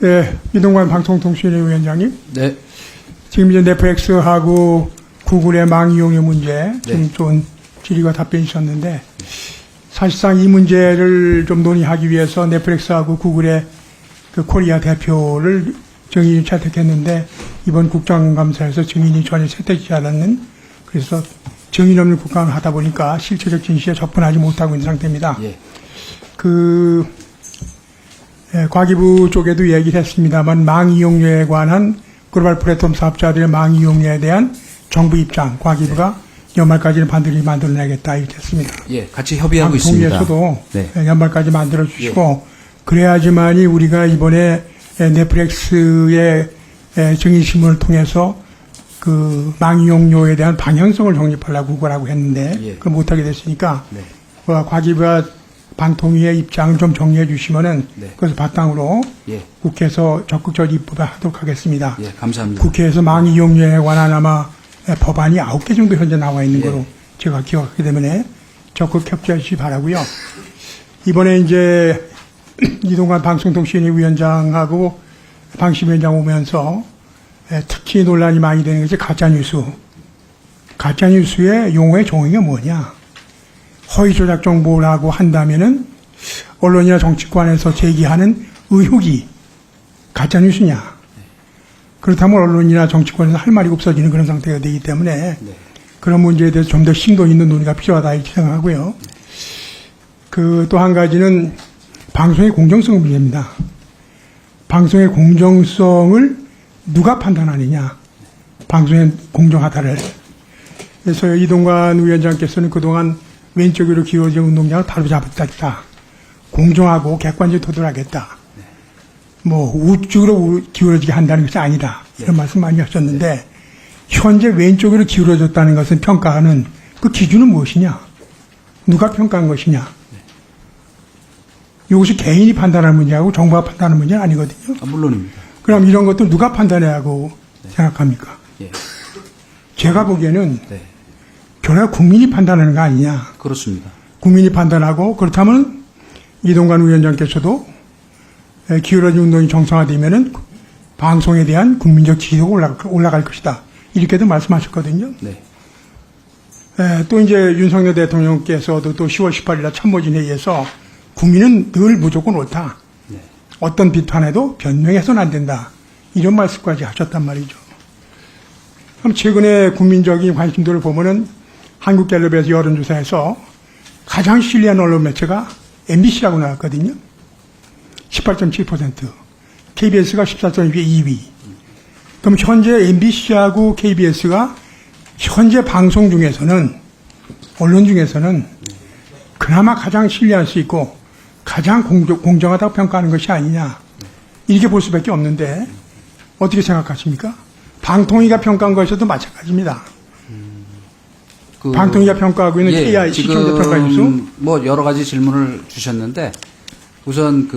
네, 이동관 방송통신위원장님. 네. 지금 이제 넷플릭스하고 구글의 망 이용의 문제, 지금 좋은 질의와 답변이 있었는데, 사실상 이 문제를 좀 논의하기 위해서 넷플릭스하고 구글의 그 코리아 대표를 증인이 채택했는데, 이번 국정감사에서 증인이 전혀 채택되지 않았는, 그래서 증인 없는 국감을 하다 보니까 실체적 진실에 접근하지 못하고 있는 상태입니다. 예. 과기부 쪽에도 얘기를 했습니다만, 망 이용료에 관한 글로벌 플랫폼 사업자들의 망 이용료에 대한 정부 입장, 과기부가 연말까지는 반드시 만들어내겠다 이렇게 했습니다. 예, 같이 협의하고 있습니다. 방통위에서도 네. 연말까지 만들어 주시고 그래야지만이 우리가 이번에 넷플릭스의 증인신문을 통해서 그 망 이용료에 대한 방향성을 정립하려고 그거라고 했는데 예. 그걸 못하게 됐으니까 네. 과기부가 방통위의 입장을 좀 정리해 주시면은 네. 그것을 바탕으로 예. 국회에서 적극적 입법을 하도록 하겠습니다. 예, 감사합니다. 국회에서 망 이용료에 관한 아마 법안이 9개 정도 현재 나와 있는 예. 거로 제가 기억하기 때문에 적극 협조해 주시기 바라고요. 이번에 이제 이동관 방송통신위원장하고 방심위원장 오면서 특히 논란이 많이 되는 것이 가짜뉴스. 가짜뉴스의 용어의 정의가 뭐냐. 허위 조작 정보라고 한다면은 언론이나 정치권에서 제기하는 의혹이 가짜뉴스냐. 그렇다면 언론이나 정치권에서 할 말이 없어지는 그런 상태가 되기 때문에 네. 그런 문제에 대해서 좀 더 심도 있는 논의가 필요하다 이렇게 생각하고요. 또 한 가지는 방송의 공정성 문제입니다. 방송의 공정성을 누가 판단하느냐. 방송의 공정하다를. 그래서 이동관 위원장께서는 그동안 왼쪽으로 기울어진 운동장을 바로 잡았다. 공정하고 객관적으로 토론하겠다. 뭐 우측으로 기울어지게 한다는 것이 아니다. 이런 말씀 많이 하셨는데 현재 왼쪽으로 기울어졌다는 것은 평가하는 그 기준은 무엇이냐? 누가 평가한 것이냐? 이것이 개인이 판단하는 문제하고 정부가 판단하는 문제는 아니거든요. 물론입니다. 그럼 이런 것도 누가 판단해야 하고 생각합니까? 예. 제가 보기에는 네. 결국 국민이 판단하는 거 아니냐. 그렇습니다. 국민이 국민이 판단하고 그렇다면 이동관 위원장께서도 기울어진 운동이 정상화되면은 방송에 대한 국민적 지지도가 올라갈 것이다. 이렇게도 말씀하셨거든요. 네. 또 이제 윤석열 대통령께서도 또 10월 18일 참모진 회의에서 국민은 늘 무조건 옳다. 네. 어떤 비판에도 변명해서는 안 된다. 이런 말씀까지 하셨단 말이죠. 그럼 최근에 국민적인 관심도를 보면은 한국갤럽에서 여론조사에서 가장 신뢰한 언론 매체가 MBC라고 나왔거든요. 18.7%. KBS가 14.2위. 그럼 현재 MBC하고 KBS가 현재 방송 중에서는, 언론 중에서는 그나마 가장 신뢰할 수 있고 가장 공정하다고 평가하는 것이 아니냐. 이렇게 볼 수밖에 없는데 어떻게 생각하십니까? 방통위가 평가한 것에도 마찬가지입니다. 방통위가 평가하고 있는 KI 시청자 평가지수 뭐 여러 가지 질문을 주셨는데 우선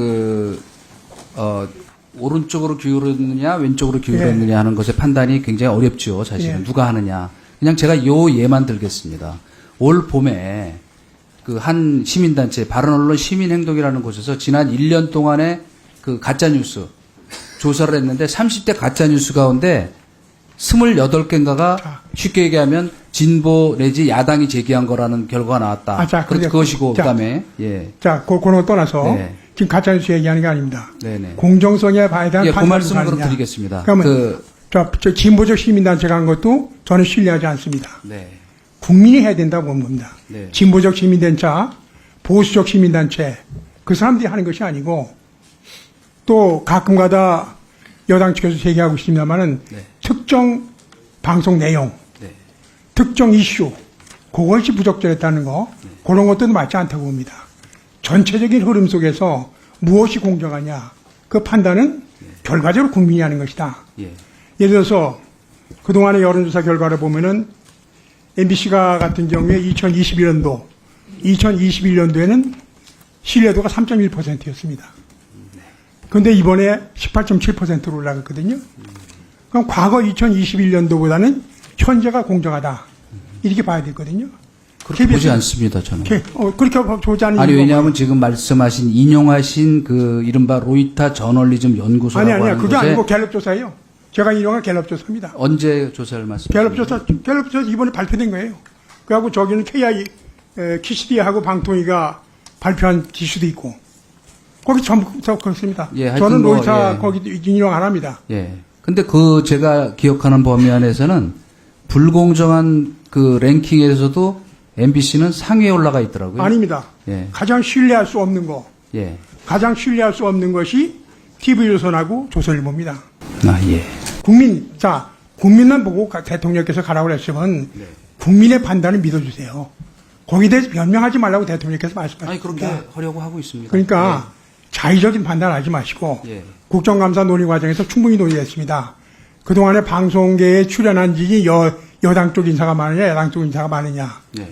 오른쪽으로 기울었느냐 왼쪽으로 기울었느냐 하는 것의 판단이 굉장히 어렵죠. 사실은 누가 하느냐. 그냥 제가 요 예만 들겠습니다. 올 봄에 그 한 시민단체 바른언론 시민행동이라는 곳에서 지난 1년 동안에 그 가짜뉴스 조사를 했는데 30대 가짜뉴스 가운데 28개인가가 쉽게 얘기하면 진보 내지 야당이 제기한 거라는 결과가 나왔다. 그것이고 그다음에 그런 거 떠나서 네. 지금 가짜뉴스 얘기하는 게 아닙니다. 네네. 공정성에 대한 그 판단을 말씀을 그럼 드리겠습니다. 그러면 저 진보적 시민단체가 한 것도 저는 신뢰하지 않습니다. 네. 국민이 해야 된다고 본 겁니다. 네. 진보적 시민단체, 보수적 시민단체 그 사람들이 하는 것이 아니고 또 가끔가다 여당 측에서 제기하고 있습니다만은 네. 특정 방송 내용, 네. 특정 이슈 그것이 부적절했다는 거 그런 것도 맞지 않다고 봅니다. 전체적인 흐름 속에서 무엇이 공정하냐 그 판단은 결과적으로 국민이 하는 것이다. 예. 예를 들어서 그동안의 여론조사 결과를 보면은 MBC가 같은 경우에 2021년도에는 신뢰도가 3.1%였습니다. 그런데 이번에 18.7%로 올라갔거든요. 그럼 과거 2021년도보다는 현재가 공정하다. 이렇게 봐야 되거든요. 그렇게 보지 않습니다, 저는. 그렇게 보지 않는 아니, 이유가 왜냐하면 지금 말씀하신, 인용하신 그 이른바 로이터 저널리즘 연구소라고 아니야. 하는 그게 곳에 아니고 갤럽 조사예요. 제가 인용한 갤럽 조사입니다. 언제 조사를 말씀하십니까? 갤럽 조사 이번에 발표된 거예요. 그래갖고 저기는 KI, 키시디하고 방통위가 발표한 기수도 있고, 거기 전부 다 그렇습니다. 예, 하여튼 저는 뭐, 로이터 예. 거기 인용 안 합니다. 예. 근데 그 제가 기억하는 범위 안에서는 불공정한 그 랭킹에서도 MBC는 상위에 올라가 있더라고요. 아닙니다. 예. 가장 신뢰할 수 없는 거, 예. 가장 신뢰할 수 없는 것이 TV조선하고 조선일보입니다. 아, 예. 국민만 보고 대통령께서 가라고 했으면 네. 국민의 판단을 믿어주세요. 거기에 대해서 변명하지 말라고 대통령께서 말씀하셨습니다. 아니, 그렇게 하려고 하고 있습니다. 그러니까 자의적인 판단하지 마시고 예. 국정감사 논의 과정에서 충분히 논의했습니다. 그동안에 방송계에 출연한 적이 여당 쪽 인사가 많으냐 야당 쪽 인사가 많으냐. 예.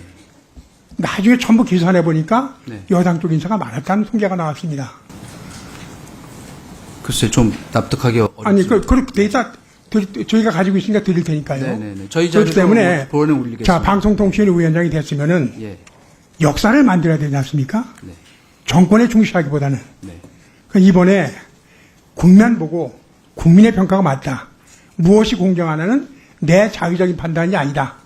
나중에 전부 계산해 보니까 네. 여당 쪽 인사가 많았다는 통계가 나왔습니다. 글쎄 좀 납득하기 어렵습니다. 아니 그 데이터 저희가 가지고 있으니까 드릴 테니까요. 네네네. 저희 그렇기 자료도 때문에 보내올리겠습니다. 자 방송통신위 위원장이 됐으면은 예. 역사를 만들어야 되지 않습니까? 네. 정권에 충실하기보다는 네. 그러니까 이번에 국면 보고 국민의 평가가 맞다. 무엇이 공정하냐는 내 자의적인 판단이 아니다.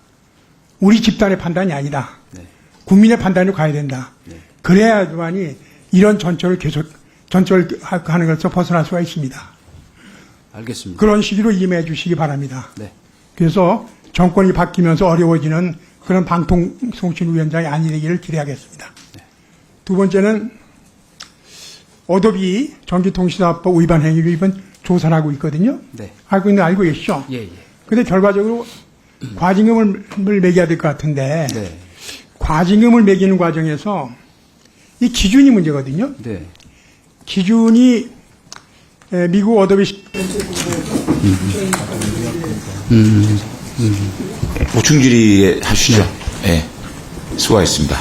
우리 집단의 판단이 아니다. 네. 국민의 판단으로 가야 된다. 네. 그래야만이 이런 전철을 하는 것에서 벗어날 수가 있습니다. 알겠습니다. 그런 시기로 임해 주시기 바랍니다. 네. 그래서 정권이 바뀌면서 어려워지는 그런 방통통신위원장이 아니되기를 기대하겠습니다. 네. 두 번째는 어도비 전기통신사법 위반 행위를 이번 조사를 하고 있거든요. 네. 알고 계시죠? 예, 예. 근데 결과적으로 과징금을 매겨야 될 것 같은데 네. 과징금을 매기는 과정에서 이 기준이 문제거든요. 네. 기준이 미국 어도비 보충 질의 하시죠. 네. 수고하셨습니다.